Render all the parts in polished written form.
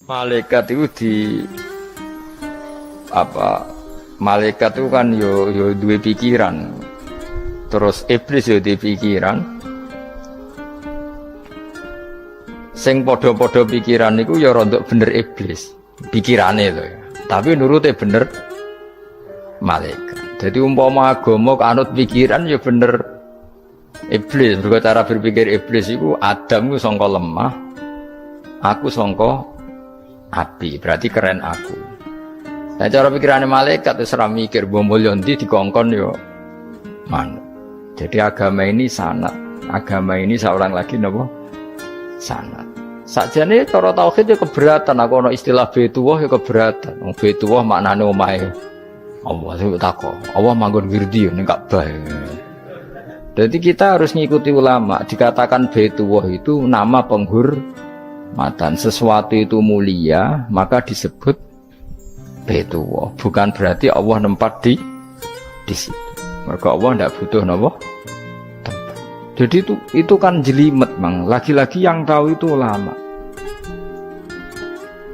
Malaikat itu di apa? Malaikat itu kan yo duwe pikiran. Terus iblis yo duwe pikiran. Sing padha-padha pikiran niku ya rontok bener iblis. Pikirane lho ya. Tapi nurute bener malaikat. Jadi umpama agama kanut pikiran ya bener iblis. Mergo cara berpikir iblis iku Adam ku sangka lemah, aku sangka api. Berarti keren aku. Nah cara pikirane malaikat wis ora mikir mbok mulya ndi dikongkon yo manut. Jadi agama ini sanad. Agama ini seorang lagi napa? Sanad. Sakjane cara tauhid ya keberatan, aku ana istilah Baitullah ya keberatan. Wong Baitullah maknane omahe Allah sing takok. Allah manggon wirdi ning Ka'bah. Jadi kita harus ngikuti ulama. Dikatakan Baitullah itu nama penghormatan. Sesuatu itu mulia, maka disebut Baitullah. Bukan berarti Allah nempat di situ. Maka Allah tidak butuh napa? Jadi itu kan jelimet, Mang. Lagi-lagi yang tahu itu ulama.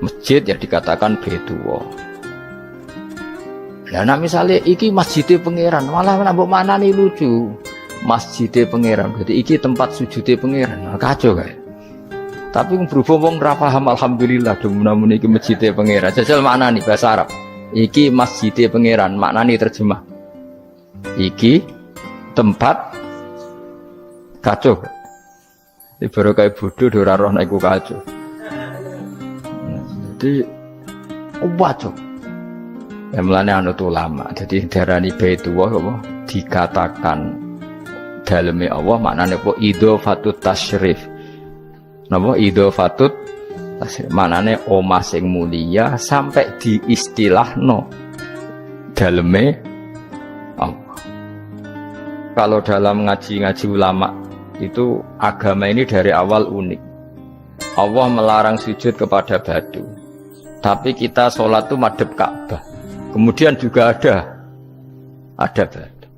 Masjid ya dikatakan Baitullah. Lah nek misale iki masjidé pangeran, malah nek mbok manani lucu. Masjidé pangeran, berarti iki tempat sujudé pangeran. Kacau kae. Tapi berhubung wong ora paham alhamdulillah demen iki masjidé pangeran. Jajal maknani bahasa Arab. Iki masjidé pangeran, maknani terjemah. Iki tempat kacau. Ini baru kayak bodoh ora roh nek iku kacau. Jadi wacok. Ya mulane anut ulama. Jadi darani Baitullah apa dikatakan daleme Allah maknane apa idhofatut tasyrif. Napa idhofatut tasyrif maknane omah sing mulia sampai diistilahno daleme Allah. Kalau dalam ngaji-ngaji ulama itu agama ini dari awal unik. Allah melarang sujud kepada batu. Tapi kita sholat itu madhep Ka'bah. Kemudian juga ada batu.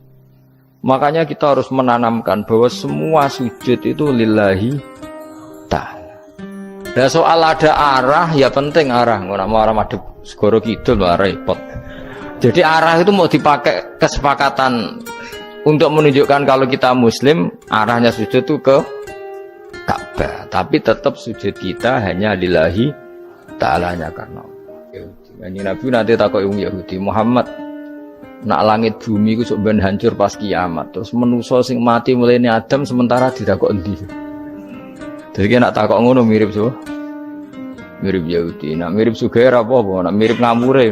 Makanya kita harus menanamkan bahwa semua sujud itu lillahi ta'ala. Dan soal ada arah, ya penting arah. Nggak mau arah madhep segoro kidul malah repot. Jadi arah itu mau dipakai kesepakatan untuk menunjukkan kalau kita muslim, arahnya sujud itu ke Ka'bah. Tapi tetap sujud kita hanya lillahi ta'alanya karena Yahudi. Ini Nabi nanti takut Yahudi, Muhammad nak langit bumi itu sebenarnya hancur pas kiamat. Terus manusia sing mati mulai ini Adam sementara tidak kok endi. Jadi nak takut ngono mirip so, mirip Yahudi. Nak mirip Sugair apa? Nak mirip Ngamure.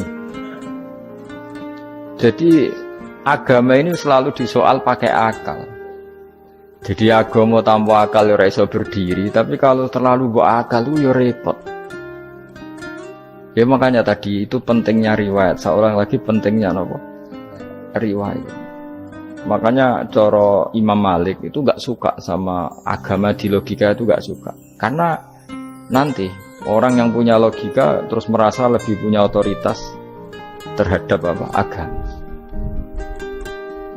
Jadi agama ini selalu disoal pakai akal. Jadi agama tanpa akal ya iso berdiri, tapi kalau terlalu bawa akal itu ya repot. Ya makanya tadi itu pentingnya riwayat. Seorang lagi pentingnya apa? Riwayat. Makanya coro Imam Malik itu gak suka sama agama di logika itu gak suka. Karena nanti orang yang punya logika terus merasa lebih punya otoritas terhadap apa? Agama.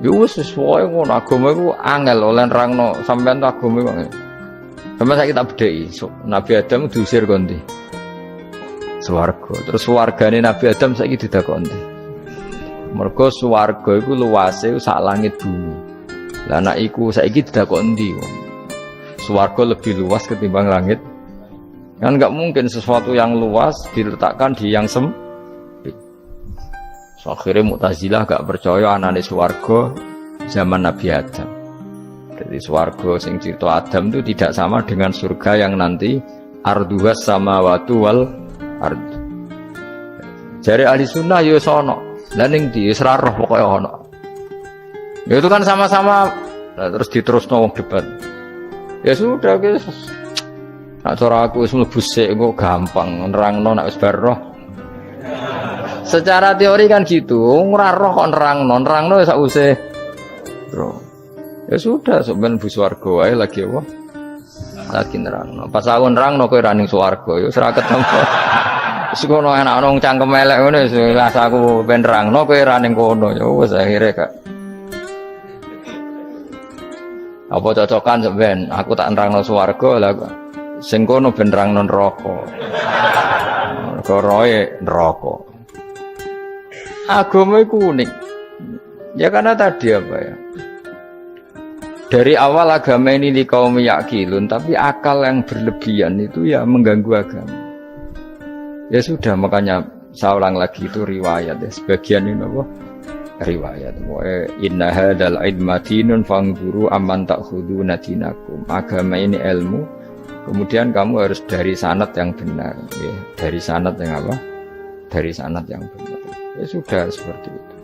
Ya wis sesuai ngono agama iku angel oleh nerangno sampean agama iku. Sampeyan saiki tak bedheki. Nabi Adam diusir kondi. Swarga. Terus wargane Nabi Adam saiki didakoni. Mergo swarga iku luase sak langit bumi. Lah nek iku saiki didakoni ndi? Swarga lebih luas ketimbang langit. Kan enggak mungkin sesuatu yang luas diletakkan di yang sempit. Akhirnya Mu'tazilah gak percaya anane swarga zaman Nabi Adam. Jadi swarga sing cerita Adam itu tidak sama dengan surga yang nanti arduhas samawati wal ard. Jare ahli sunnah ya sono. Lah ning ndi wis ra roh pokoke ono. Ya itu kan sama-sama terus diterusno wong debat. Ya sudah guys. Nak cara aku wis mlebu sik kok gampang nerangno nek wis bar roh. Secara teori kan gitu, ora roh kok nerangno sak usih. Bro. Ya sudah, sampeyan bu swarga wae lagi apa? Lagi nerangno. Pas aku nerangno kowe ra ning swarga, ya ora ketemu. Wis kono enak nang cangkem elek ngono wis aku ben nerangno kowe ra ning kono. Ya wis akhire gak. Apa cocokan sampeyan? Aku tak nerangno swarga lah. Sing kono ben nerangno neraka. roe neraka. Agama itu unik. Ya karena tadi apa ya? Dari awal agama ini di kaum yakilun, tapi akal yang berlebihan itu ya mengganggu agama. Ya sudah, makanya saya ulang lagi itu riwayat ya. Sebagian ini apa? Riwayat. Inna hadzal ilma dinun fanzuru amman ta'khuduna dinakum. Agama ini ilmu. Kemudian kamu harus dari sanad yang benar, ya. Dari sanad yang apa? Dari sanad yang benar. Ya sudah seperti itu.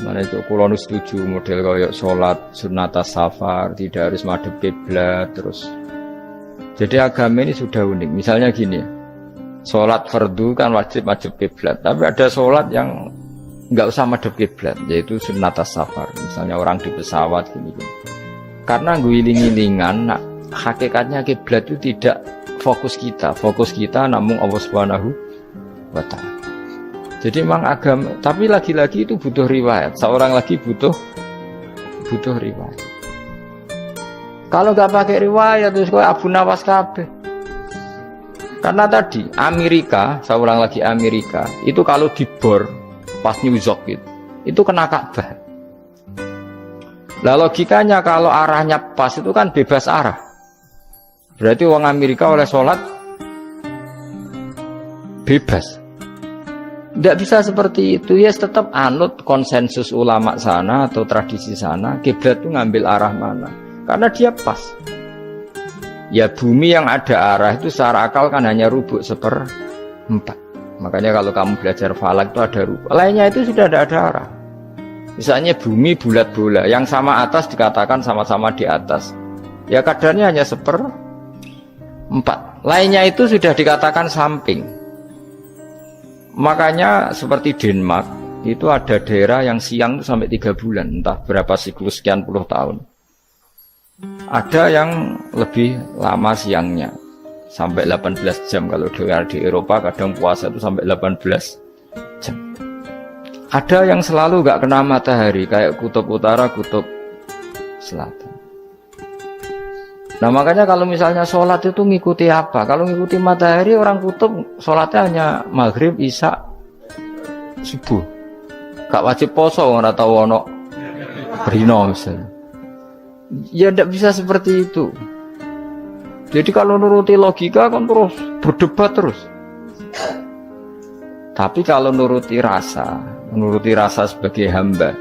Mana itu kula nu setuju model kayak salat sunat safar, tidak harus madhep kiblat terus. Jadi agama ini sudah unik. Misalnya gini ya. Salat fardu kan wajib kiblat, tapi ada salat yang enggak usah madhep kiblat, yaitu sunat safar. Misalnya orang di pesawat gini. Karena ngiling-ngilingan, nah, hakikatnya kiblat itu tidak fokus kita. Fokus kita namun Allah Subhanahu wa taala. Jadi memang agama, tapi lagi-lagi itu butuh riwayat. Seorang lagi butuh riwayat. Kalau nggak pakai riwayat terus kok Abu Nawas kabeh. Karena tadi Amerika, seorang lagi Amerika, itu kalau dibor pas New York itu kena Ka'bah. Lah logikanya kalau arahnya pas itu kan bebas arah. Berarti orang Amerika oleh sholat bebas. Tidak bisa seperti itu, ya tetap anut konsensus ulama sana atau tradisi sana, kiblat itu ngambil arah mana, karena dia pas. Ya bumi yang ada arah itu secara akal kan hanya rubuk 1/4. Makanya kalau kamu belajar falak itu ada rubuk, lainnya itu sudah ada arah. Misalnya bumi bulat bola, yang sama atas dikatakan sama-sama di atas. Ya kadarnya hanya 1/4, lainnya itu sudah dikatakan samping. Makanya seperti Denmark itu ada daerah yang siang itu sampai 3 bulan, entah berapa siklus sekian puluh tahun. Ada yang lebih lama siangnya sampai 18 jam. Kalau di Eropa kadang puasa itu sampai 18 jam. Ada yang selalu gak kena matahari kayak kutub utara, kutub selatan. Nah makanya kalau misalnya sholat itu ngikuti apa? Kalau ngikuti matahari, orang kutub sholatnya hanya maghrib, isya, subuh. Gak wajib poso, orang tahu ono berino misalnya. Ya tidak bisa seperti itu. Jadi kalau nuruti logika kan terus berdebat terus. Tapi kalau nuruti rasa sebagai hamba.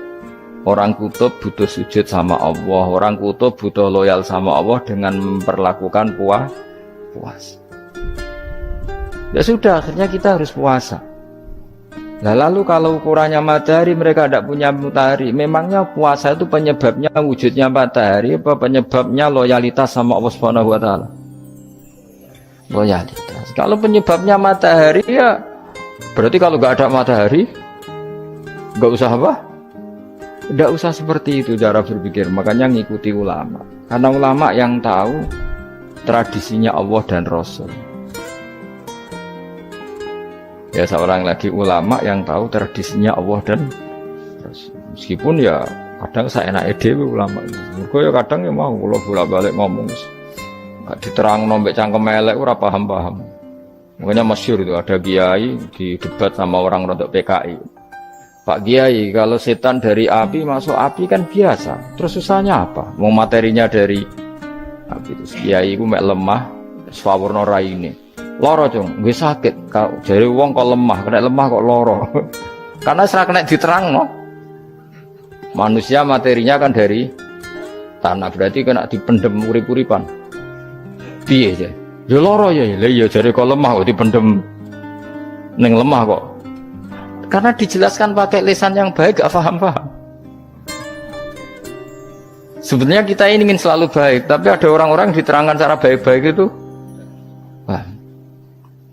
Orang kutub butuh sujud sama Allah, orang kutub butuh loyal sama Allah dengan memperlakukan puasa. Ya sudah, akhirnya kita harus puasa. Nah, lalu kalau ukurannya matahari, mereka tidak punya matahari. Memangnya puasa itu penyebabnya wujudnya matahari, apa penyebabnya loyalitas sama Allah Subhanahu wa taala? Loyalitas. Kalau penyebabnya matahari ya berarti kalau nggak ada matahari nggak usah apa? Tidak usah seperti itu cara berpikir. Makanya ngikuti ulama. Karena ulama yang tahu tradisinya Allah dan Rasul. Ya seorang lagi ulama yang tahu tradisinya Allah dan Rasul. Meskipun ya kadang saya enak dewe ulama. Mergo ya kadang ya mau kula bolak-balik ngomong. Gak diterang nombek cangkem elek ora paham-paham. Makanya masyhur itu ada kiai di debat sama orang rodok PKI. Pak Kiai, kalau setan dari api masuk api kan biasa. Terus susahnya apa? Mau materinya dari api. Terus Kiai itu mek lemah, swawurna raine. Loro cung, gue sakit. Jadi wong kok lemah, kena lemah kok loro. Karena serak kena diterang no. Manusia materinya kan dari tanah, berarti kena dipendem urip-uripan. Piye ya? Ya loro ya. Lah ya jare kok lemah kok dipendem ning lemah kok. Karena dijelaskan pakai lisan yang baik, gak paham-paham. Sebenarnya kita ini ingin selalu baik, tapi ada orang-orang diterangkan cara baik-baik itu. Wah,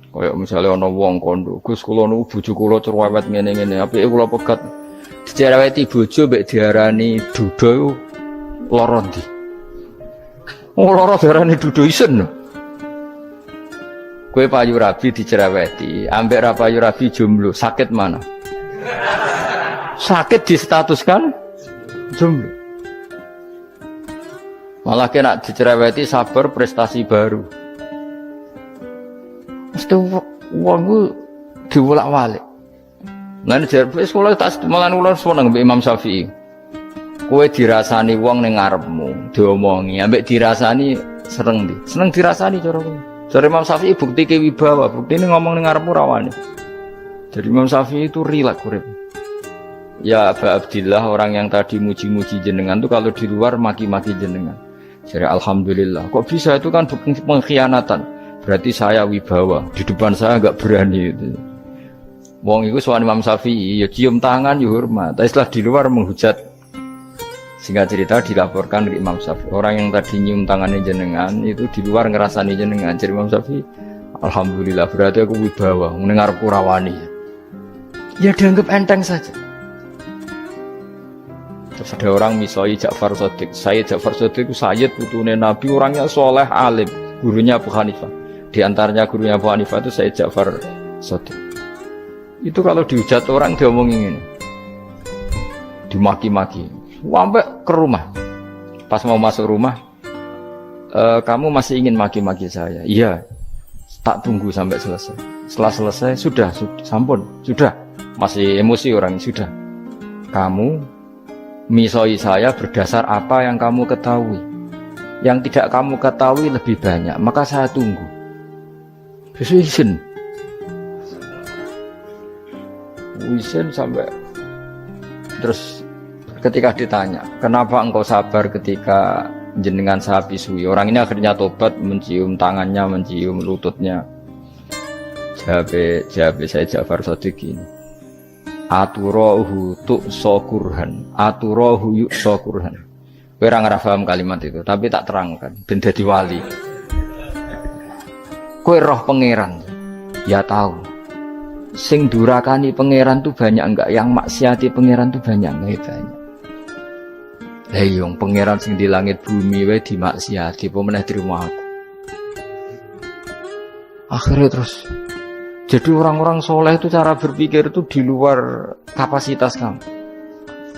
kayak misalnya ono wong kondo, Gus kula nu bojo kula cerewet ngene-ngene, apike kula pegat dicereweti bojo mbek diarani duda lara ndi. Oh lara diarani duda isen. Kue payu rabi dicereweti, ambek ra payu rabi jomblo, sakit mana? Sakit distatuskan jomblo. Malah kena dicereweti sabar prestasi baru. Mesti wong ku diwolak-walik. Lan jarpe sekolah tak malan kula seneng mbek Imam Syafi'i. Kowe dirasani wong ning ngarepmu, diomongi, ambek dirasani seneng ndi? Seneng dirasani cara kowe. Jare Imam Syafi'i bukti ke wibawa, buktine ngomong ning ngarepmu ra wani. Jadi Imam Syafi'i itu rileks urip. Ya Aba Abdillah, orang yang tadi muji-muji jenengan itu kalau di luar maki-maki jenengan. Jadi alhamdulillah. Kok bisa, itu kan bukan pengkhianatan. Berarti saya wibawa, di depan saya enggak berani itu. Wong iku sowan Imam Syafi'i ya cium tangan ya hormat. Tapi setelah di luar menghujat. Singkat cerita dilaporkan ke Imam Syafi'i. Orang yang tadi nyium tangannya jenengan itu di luar ngerasani jenengan. Jadi Imam Syafi'i, alhamdulillah berarti aku wibawa, mendengar kurawani. Ya dianggap enteng saja. Terus ada orang misoi Ja'far Shadiq. Sayyid Ja'far Shadiq itu Sayyid putune Nabi, orangnya soleh alim, gurunya Abu Hanifah. Di antaranya gurunya Abu Hanifah itu Sayyid Ja'far Shadiq. Itu kalau dihujat orang diomongin ini, dimaki-maki, sampai ke rumah. Pas mau masuk rumah, kamu masih ingin maki-maki saya? Iya, tak tunggu sampai selesai. Setelah selesai, sudah, sampun, sudah. Masih emosi orang, sudah. Kamu misoi saya berdasar apa yang kamu ketahui. Yang tidak kamu ketahui lebih banyak, maka saya tunggu. Izin sampai terus ketika ditanya, kenapa engkau sabar ketika jenengan saya pisui? Orang ini akhirnya tobat, mencium tangannya, mencium lututnya. Jawab saya Ja'far Shadiq ini. Aturahu tu'sokurhan, aturahu yu'sokurhan. Kowe ora ngrafaham kalimat itu, tapi tak terangkan ben dadi wali. Kowe roh pangeran. Ya tahu. Sing durakani pangeran tuh banyak enggak, yang maksiati pangeran tuh banyak enggak? Banyak. Lah yung pangeran sing di langit bumi wae dimaksiati, apa meneh terima aku. Akhirnya terus jadi orang-orang soleh itu cara berpikir itu di luar kapasitas kamu.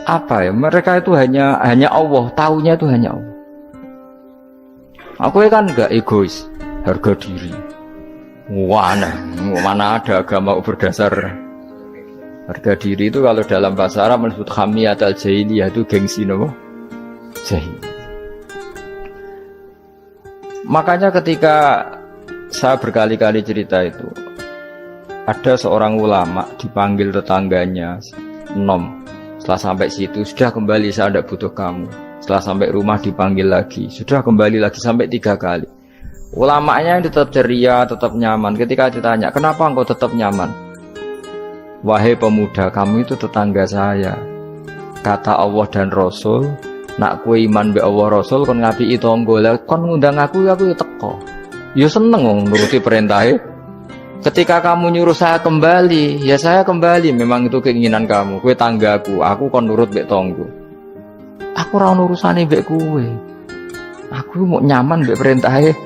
Apa ya? Mereka itu hanya Allah, taunya itu hanya Allah. Aku kan enggak egois, harga diri. Mana ada agama berdasar harga diri itu. Kalau dalam bahasa Arab disebut hamiyat al-jahiliyah, itu gengsi nopo jahil. Makanya ketika saya berkali-kali cerita itu, ada seorang ulama dipanggil tetangganya, nom. Setelah sampai situ, sudah kembali, saya tidak butuh kamu. Setelah sampai rumah dipanggil lagi, sudah kembali lagi sampai 3 kali. Ulamanya yang tetap ceria, tetap nyaman. Ketika ditanya, kenapa engkau tetap nyaman? Wahai pemuda, kamu itu tetangga saya. Kata Allah dan Rasul, nak kue iman be Allah Rasul, kon ngapi itu tangga, kon ngundang aku ya teko. Ya seneng nuruti perintahnya. Ketika kamu nyuruh saya kembali, ya saya kembali. Memang itu keinginan kamu. Kue tanggaku, aku kon nurut be tangga. Aku ora urusane mbek kowe. Aku mau nyaman mbek perintahnya.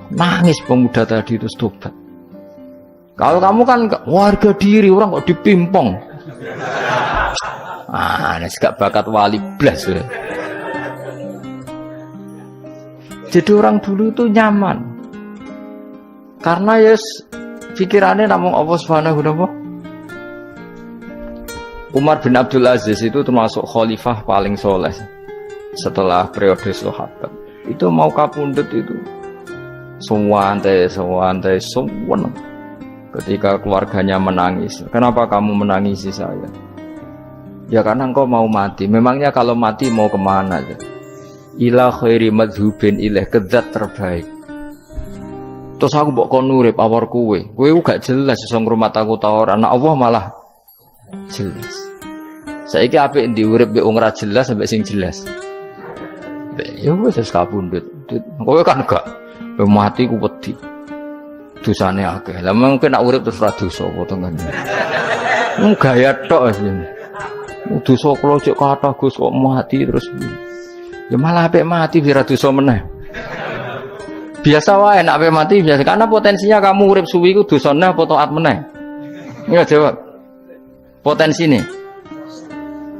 Nangis pemuda tadi itu tobat. Kalau kamu kan warga diri, orang kok dipimpong. Ini gak bakat wali blas. Jadi orang dulu itu nyaman. Karena yes, pikirannya namung Allah Subhanahu wa ta'ala. Umar bin Abdul Aziz itu termasuk khalifah paling soleh setelah periode sahabat. Itu mau kapundhut itu sewantai sewenang. Ketika keluarganya menangis, kenapa kamu menangisi saya? Ya karena engkau mau mati. Memangnya kalau mati mau kemana? Ila khairi madhubin ilaih, kedat terbaik. Terus aku mbok kon urip awar kowe gak jelas iso ngrumat aku ta ora. Anak Allah malah jelas. Saiki apik ndi urip mbek wong ora jelas sampai sing jelas. Ya wis kapundhut. Kowe kan gak mati ku wedi. Dosane akeh. Lah mungkin nek urip terus ra dosa apa to kan. Gaya tok asline. Dosa kula cek kathah Gus kok mati terus. Ya malah apik mati biar dosa meneh. Biasa wae nek apik mati biasa karena potensinya kamu urip suwi ku dosane apa taat meneh. Ya jawab. Potensine.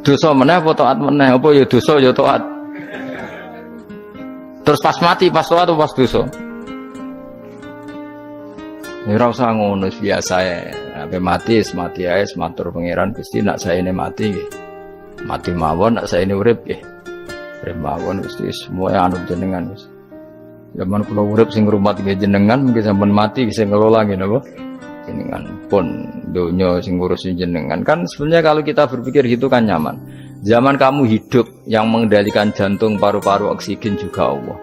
Dosa meneh apa taat meneh? Apa ya dosa ya taat. Terus pas mati pas taat atau pas dosa? Ora usah ngono biasa ya. Sampai mati ae matur pangeran Gusti nak saene mati nggih. Mati mawon nak saene urip nggih. Urip mawon Gusti semua anut jenengan wis. Zaman kula urip sing ngrumat nggih jenengan mungkin sampean mati sing ngelola nggih napa? Jenengan pun donya sing ngurusin jenengan. Kan sebenarnya kalau kita berpikir gitu kan nyaman. Zaman kamu hidup yang mengendalikan jantung, paru-paru, oksigen juga Allah.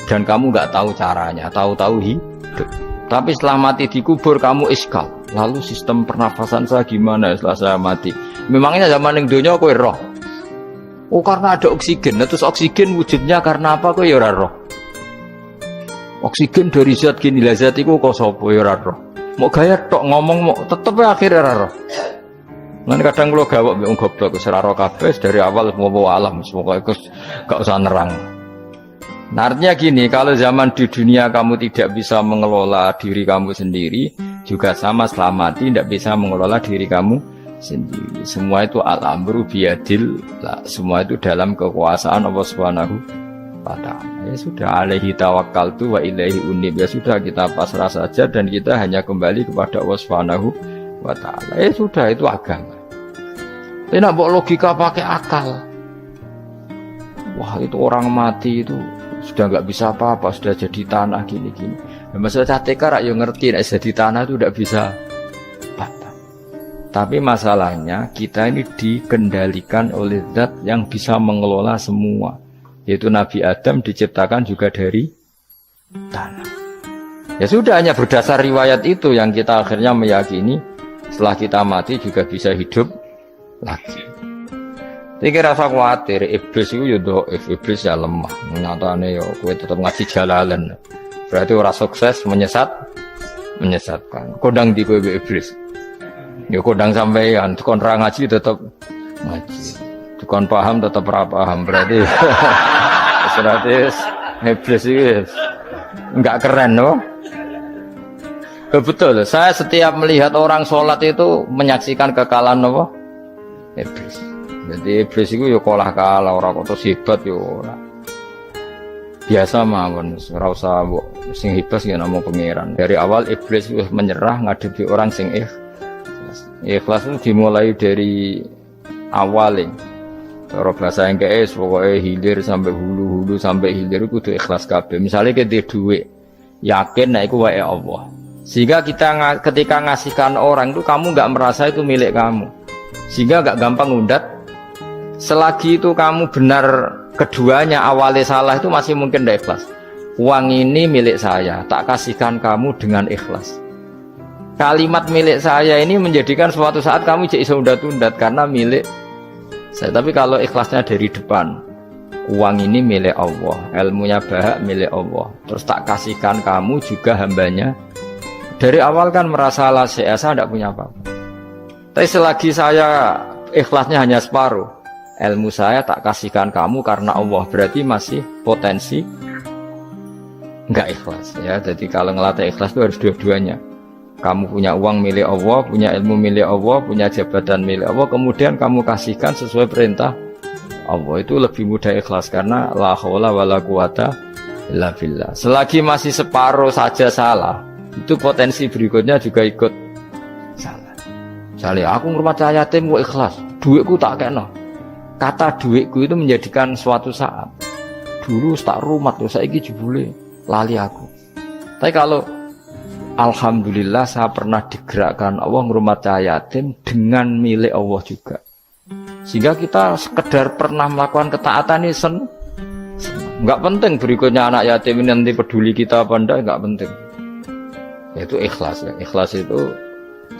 Dan kamu nggak tahu caranya, tahu-tahu hidup. Tapi setelah mati dikubur kamu iskal. Lalu sistem pernafasan saya gimana setelah saya mati? Memangnya zaman yang dunia kowe roh. Oh karena ada oksigen. Nah, terus oksigen wujudnya karena apa kowe ya ora roh. Oksigen dari zat gini lah zat iku kok sapa ya ora roh. Mau gaya tok ngomong mau tetep akhirnya ora roh. Lan kadang kula gawok mbek wong goblok wis ora roh kabeh dari awal mau alam semoga iku gak usah nerang. Nah, artinya gini, kalau zaman di dunia kamu tidak bisa mengelola diri kamu sendiri, juga sama setelah mati tidak bisa mengelola diri kamu sendiri. Semua itu al-amru biyadil, semua itu dalam kekuasaan Allah Subhanahu wa ta'ala. Ya sudah, alaihi tawakkaltu wa ilaihi unib. Ya sudah, kita pasrah saja dan kita hanya kembali kepada Allah Subhanahu wa ta'ala. Ya sudah, itu agama. Tapi nak bawa logika pakai akal. Wah, itu orang mati itu sudah nggak bisa apa-apa, sudah jadi tanah gini-gini. Nah, masalah catekar yang ngerti, nah, jadi tanah itu tidak bisa apa. Tapi masalahnya kita ini dikendalikan oleh zat yang bisa mengelola semua. Yaitu Nabi Adam diciptakan juga dari tanah. Ya sudah, hanya berdasar riwayat itu yang kita akhirnya meyakini setelah kita mati juga bisa hidup lagi. Iki rasa khawatir, iblis itu ya iblis ya lemah. Nyatane ya kowe tetep ngaji jalalan. Berarti ora sukses menyesatkan. Kodang di kowe iblis. Ya kodang sampean, kon ra ngaji tetep ngaji. Kon paham tetep ora paham. Berarti iblis itu enggak keren loh. Betul, saya setiap melihat orang sholat itu menyaksikan kekalahan apa? Iblis. Jadi iblis itu ya kalah ora kok hebat yo ora. Biasa mawon, ora usah mbok sing hebat ya namung pangeran. Dari awal iblis wis menyerah ngadepi orang sing ikhlas. Ikhlas itu dimulai dari awal. Cara bahasa Inggris pokoke hilir sampai hulu sampai hilir kudu ikhlas kabeh. Misale kita duit, yakin nek iku wae Allah. Sehingga kita ketika ngasihkan orang itu kamu enggak merasa itu milik kamu. Sehingga enggak gampang ngundat. Selagi itu kamu benar keduanya awalnya salah itu masih mungkin tidak ikhlas. Uang ini milik saya, tak kasihkan kamu dengan ikhlas. Kalimat milik saya ini menjadikan suatu saat kamu jadi undat-undat karena milik saya. Tapi kalau ikhlasnya dari depan, uang ini milik Allah, ilmunya bahak milik Allah, terus tak kasihkan kamu juga hambanya. Dari awal kan merasa saya tidak punya apa-apa. Tapi selagi saya ikhlasnya hanya separuh, ilmu saya tak kasihkan kamu karena Allah, berarti masih potensi enggak ikhlas ya. Jadi kalau ngelatih ikhlas itu harus dua-duanya. Kamu punya uang milik Allah, punya ilmu milik Allah, punya jabatan milik Allah, kemudian kamu kasihkan sesuai perintah Allah, itu lebih mudah ikhlas karena la haula wala quwata illa billah. Selagi masih separuh saja salah, itu potensi berikutnya juga ikut salah. Misalnya aku ngurmat yatim kok ikhlas, duitku tak kena. Kata duitku itu menjadikan suatu saat dulu tak rumat loh, saiki jebule lali aku. Tapi kalau alhamdulillah saya pernah digerakkan Allah ngurmat yatim dengan milik Allah juga. Sehingga kita sekedar pernah melakukan ketaatan ini enggak penting berikutnya anak yatim ini nanti peduli kita apa enggak, enggak penting. Yaitu ikhlas ya. Ikhlas itu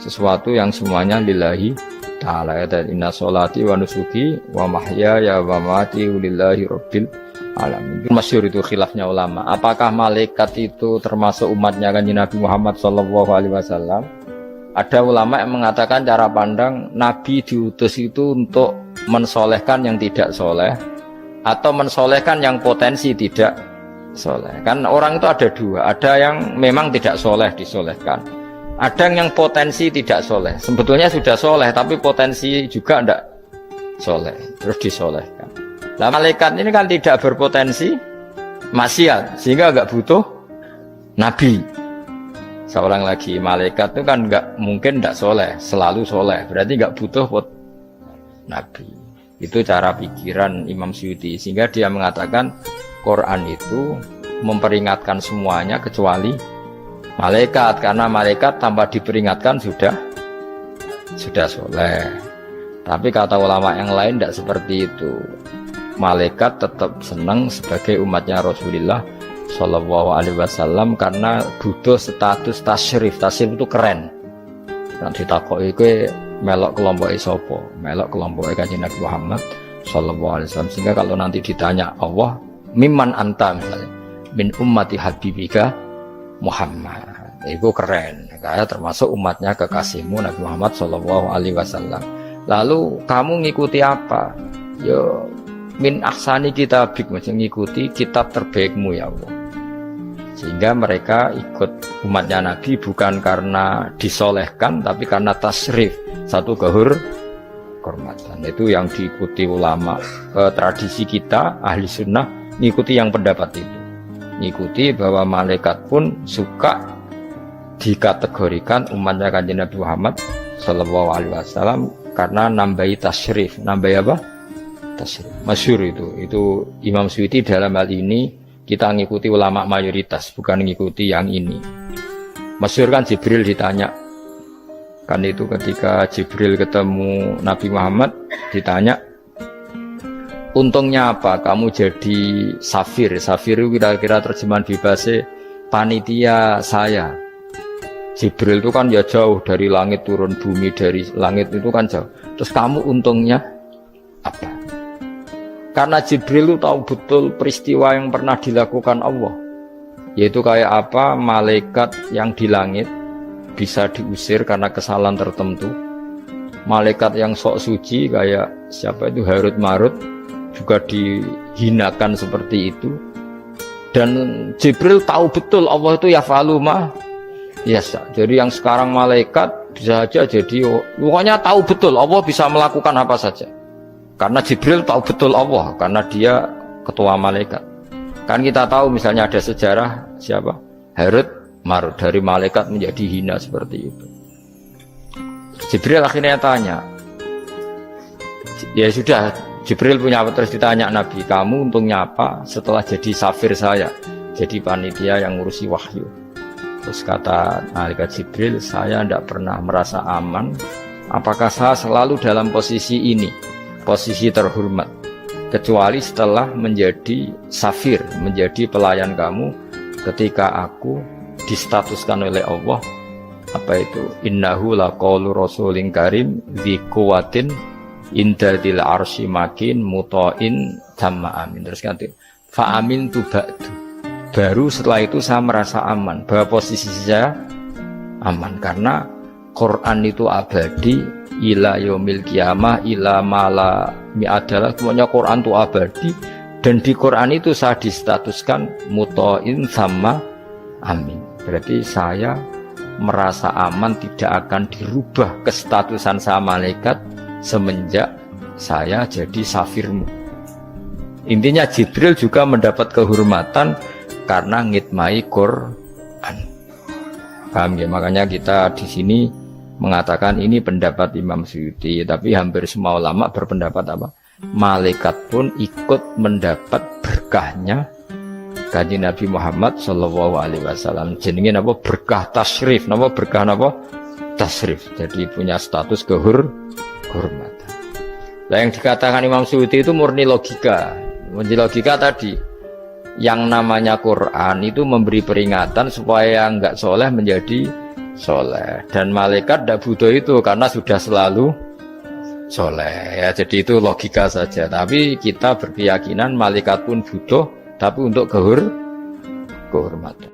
sesuatu yang semuanya lillahi ta'ala. Ya, inna sholati wa nusuki wa mahyaya wa mamati lillahi rabbil alamin. Masyhur itu khilafnya ulama. Apakah malaikat itu termasuk umatnya Kanjeng Nabi Muhammad sallallahu alaihi wasallam? Ada ulama yang mengatakan cara pandang Nabi diutus itu untuk mensolehkan yang tidak soleh atau mensolehkan yang potensi tidak soleh. Kan orang itu ada dua, ada yang memang tidak soleh disolehkan, ada yang potensi tidak soleh. Sebetulnya sudah soleh tapi potensi juga tidak soleh, terus disolehkan. Nah malaikat ini kan tidak berpotensi maksiat, sehingga agak butuh Nabi. Seorang lagi malaikat itu kan nggak mungkin nggak soleh, selalu soleh. Berarti nggak butuh nabi. Itu cara pikiran Imam Suyuti. Sehingga dia mengatakan Quran itu memperingatkan semuanya kecuali malaikat. Karena malaikat tanpa diperingatkan sudah soleh. Tapi kata ulama yang lain tidak seperti itu. Malaikat tetap senang sebagai umatnya Rasulullah Shallallahu Alaihi Wasallam karena butuh status tasyrif. Tasyrif itu keren. Dan ditakoki kowe melok kelompok sopo, melok kelompok Kanjeng Nabi Muhammad Shallallahu Alaihi Wasallam. Sehingga kalau nanti ditanya Allah, mimman anta misalnya, min ummati habibika Muhammad, itu keren. Kayak termasuk umatnya kekasihmu Nabi Muhammad Shallallahu Alaihi Wasallam. Lalu kamu ngikuti apa? Yo min ahsani kitabik, maksudnya ngikuti kitab terbaikmu ya Allah. Sehingga mereka ikut umatnya Nabi bukan karena disolehkan, tapi karena tasrif, satu kehormatan. Itu yang diikuti ulama. Tradisi kita ahli sunnah ngikuti yang pendapat itu, ngikuti bahwa malaikat pun suka dikategorikan umatnya Kanjeng Nabi Muhammad Sallallahu Alaihi Wasallam karena nambahi tasrif. Nambahi apa? Tasrif. Masyhur itu Imam Suyuti dalam hal ini. Kita ngikuti ulama mayoritas, bukan ngikuti yang ini. Masyhur kan Jibril ditanya. Kan itu ketika Jibril ketemu Nabi Muhammad ditanya, untungnya apa kamu jadi safir? Safir itu kira-kira terjemahan bebasnya panitia saya. Jibril itu kan ya jauh dari langit turun bumi, dari langit itu kan jauh. Terus kamu untungnya apa? Karena Jibril itu tahu betul peristiwa yang pernah dilakukan Allah. Yaitu kayak apa malaikat yang di langit bisa diusir karena kesalahan tertentu. Malaikat yang sok suci kayak siapa itu Harut Marut juga dihinakan seperti itu. Dan Jibril tahu betul Allah itu yaf'alu ma yasha. Jadi yang sekarang malaikat bisa saja jadi pokoknya tahu betul Allah bisa melakukan apa saja. Karena Jibril tahu betul Allah, karena dia ketua malaikat. Kan kita tahu misalnya ada sejarah siapa? Harut Marut, dari malaikat menjadi hina seperti itu. Jibril akhirnya tanya, ya sudah, Jibril punya apa, terus ditanya Nabi, kamu untungnya apa setelah jadi safir saya, jadi panitia yang ngurusi wahyu. Terus kata malaikat Jibril, saya tidak pernah merasa aman. Apakah saya selalu dalam posisi ini? Posisi terhormat, kecuali setelah menjadi safir, menjadi pelayan kamu ketika aku distatuskan oleh Allah apa itu innahu laqaulu rasulin karim dzi quwwatin indadil arsy makin muta'in tamma amin. Terus ganti fa amin tu ba'du, baru setelah itu saya merasa aman bahwa posisi saya aman karena Quran itu abadi ila yaumil qiyamah ila mala mi'adalah, semuanya Quran itu abadi dan di Quran itu saya distatuskan muta'in sama amin. Berarti saya merasa aman, tidak akan dirubah kestatusan saya malaikat semenjak saya jadi safirmu. Intinya Jibril juga mendapat kehormatan karena ngitmai Quran. Paham ya? Makanya kita di sini mengatakan ini pendapat Imam Suyuti, tapi hampir semua ulama berpendapat apa? Malaikat pun ikut mendapat berkahnya Kanjeng Nabi Muhammad Shallallahu Alaihi Wasallam. Jenenge apa? Berkah tasrif, apa berkah apa? Tasrif. Jadi punya status kehormatan. Nah, yang dikatakan Imam Suyuti itu murni logika. Murni logika tadi. Yang namanya Quran itu memberi peringatan supaya enggak soleh menjadi soleh, dan malaikat tidak butuh itu karena sudah selalu soleh ya. Jadi itu logika saja, tapi kita berkeyakinan malaikat pun butuh, tapi untuk kehormatan.